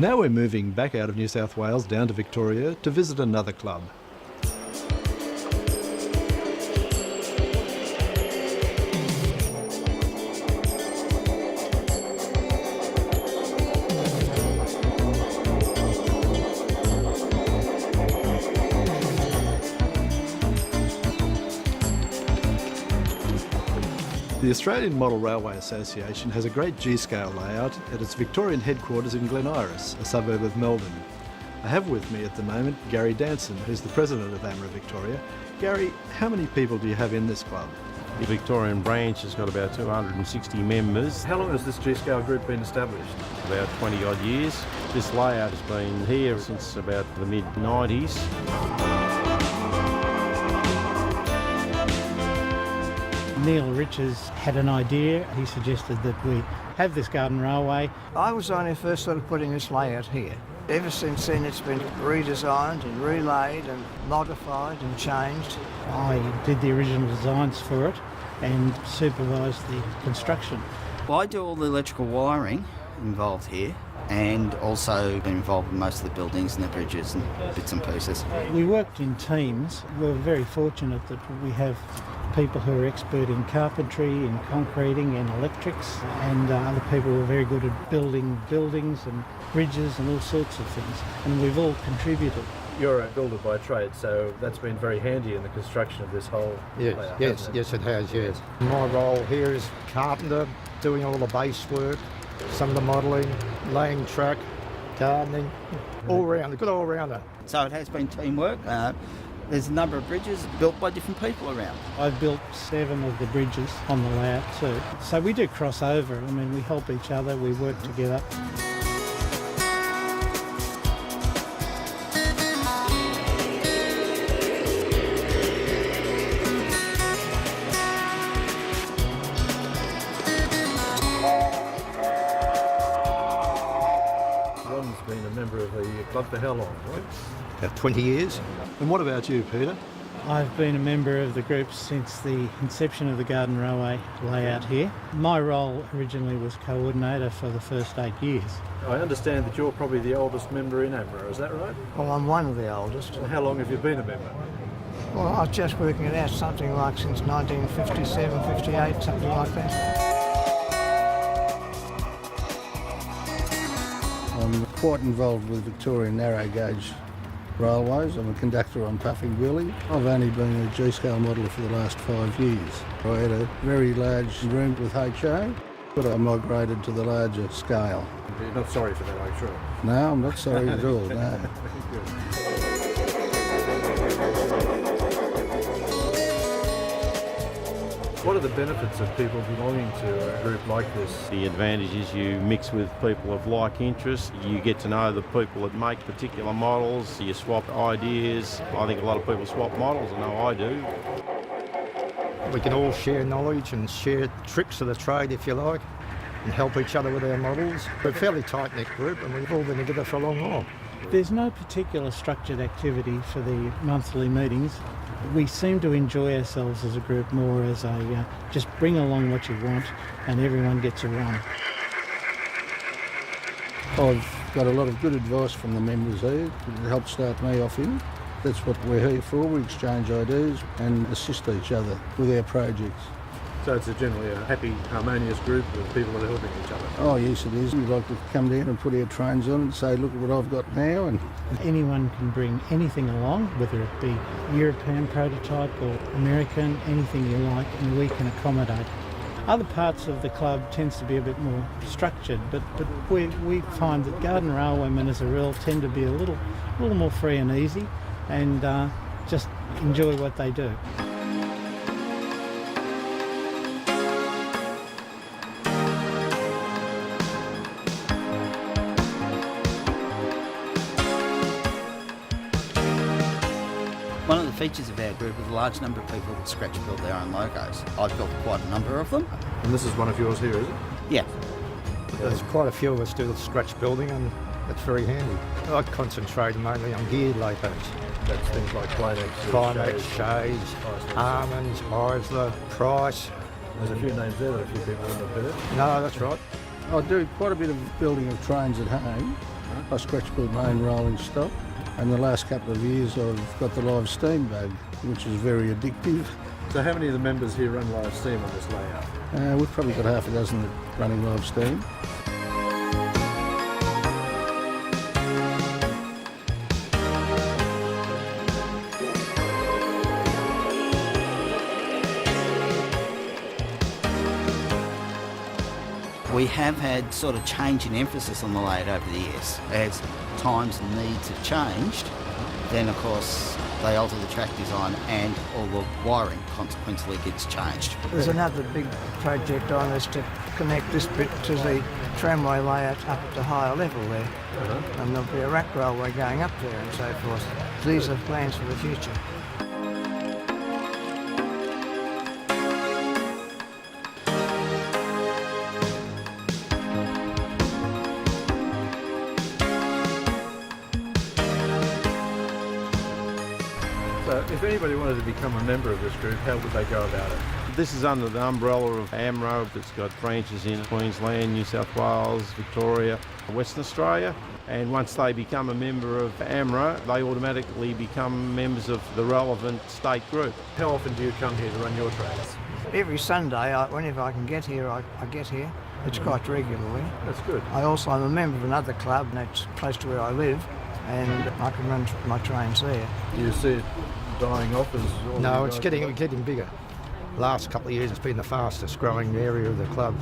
Now we're moving back out of New South Wales down to Victoria to visit another club. The Australian Model Railway Association has a great G-scale layout at its Victorian headquarters in Glen Iris, a suburb of Melbourne. I have with me at the moment Gary Danson, who's the president of AMRA Victoria. Gary, how many people do you have in this club? The Victorian branch has got about 260 members. How long has this G-scale group been established? About 20 odd years. This layout has been here since about the mid-90s. Neil Riches had an idea. He suggested that we have this garden railway. I was the one who first started putting this layout here. Ever since then it's been redesigned and relaid and modified and changed. I did the original designs for it and supervised the construction. Well, I do all the electrical wiring involved here and also been involved in most of the buildings and the bridges and bits and pieces. We worked in teams. We're very fortunate that we have people who are expert in carpentry, in concreting and electrics, and other people who are very good at building buildings and bridges and all sorts of things, and we've all contributed. You're a builder by trade, so that's been very handy in the construction of this whole layout, Yes, it has, yes. My role here is carpenter, doing all the base work, some of the modelling, laying track, gardening, all round, a good all-rounder. So it has been teamwork. There's a number of bridges built by different people around. I've built 7 of the bridges on the layout too. So we do cross over. I mean, we help each other, we work together. Ron's been a member of the club for how long, right? About 20 years. And what about you, Peter? I've been a member of the group since the inception of the garden railway layout here. My role originally was coordinator for the first 8 years. I understand that you're probably the oldest member in AMRA, is that right? Well, I'm one of the oldest. And how long have you been a member? Well, I was just working it out, something like since 1957, 58, something like that. I'm quite involved with Victorian narrow gauge railways. I'm a conductor on Puffing Wheelie. I've only been a G-scale modeller for the last 5 years. I had a very large room with HO, but I migrated to the larger scale. You're not sorry for that, I'm sure. No, I'm not sorry at all, no. What are the benefits of people belonging to a group like this? The advantage is you mix with people of like interest. You get to know the people that make particular models. You swap ideas. I think a lot of people swap models. I know I do. We can all share knowledge and share tricks of the trade, if you like, and help each other with our models. We're a fairly tight-knit group and we've all been together for a long while. There's no particular structured activity for the monthly meetings. We seem to enjoy ourselves as a group more as a just bring along what you want and everyone gets a run. I've got a lot of good advice from the members here. It helps start me off in. That's what we're here for. We exchange ideas and assist each other with our projects. So it's generally a happy, harmonious group of people that are helping each other. Oh yes, it is. We'd like to come down and put our trains on and say, look at what I've got now. And Anyone can bring anything along, whether it be European prototype or American, anything you like, and we can accommodate. Other parts of the club tends to be a bit more structured, but we find that garden railwaymen as a rule tend to be a little more free and easy and just enjoy what they do. One of the features of our group is a large number of people that scratch build their own logos. I've built quite a number of them. And this is one of yours here, is it? Yeah. There's quite a few of us do the scratch building and it's very handy. I concentrate mainly on geared logos. That's things like Climax, Shades, Armands, Isla, Price. There's a few names there that a few people wouldn't have heard. No, that's right. I do quite a bit of building of trains at home. I scratch build my own rolling stock, and the last couple of years I've got the live steam bug, which is very addictive. So how many of the members here run live steam on this layout? We've probably got half a dozen running live steam. We have had sort of change in emphasis on the layout over the years. As times and needs have changed, then of course they alter the track design and all the wiring consequently gets changed. There's another big project on is to connect this bit to the tramway layout up to higher level there. And there'll be a rack railway going up there and so forth. These are plans for the future. So if anybody wanted to become a member of this group, how would they go about it? This is under the umbrella of AMRA. It's got branches in Queensland, New South Wales, Victoria, Western Australia. And once they become a member of AMRA, they automatically become members of the relevant state group. How often do you come here to run your trains? Every Sunday, whenever I can get here, I get here. It's quite regularly. That's good. I also am a member of another club, and that's close to where I live, and I can run my trains there. Do you see it dying off as all No, you it's guys- getting bigger. Last couple of years it's been the fastest growing area of the club.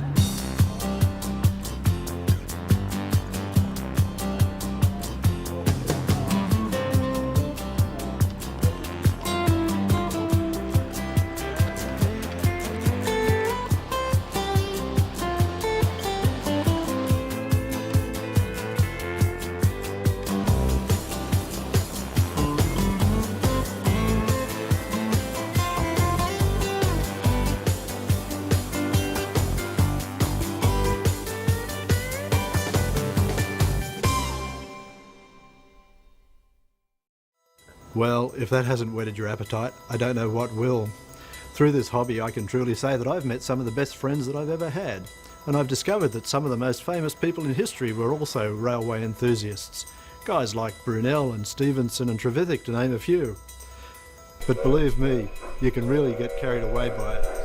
Well, if that hasn't whetted your appetite, I don't know what will. Through this hobby, I can truly say that I've met some of the best friends that I've ever had, and I've discovered that some of the most famous people in history were also railway enthusiasts. Guys like Brunel and Stevenson and Trevithick, to name a few. But believe me, you can really get carried away by it.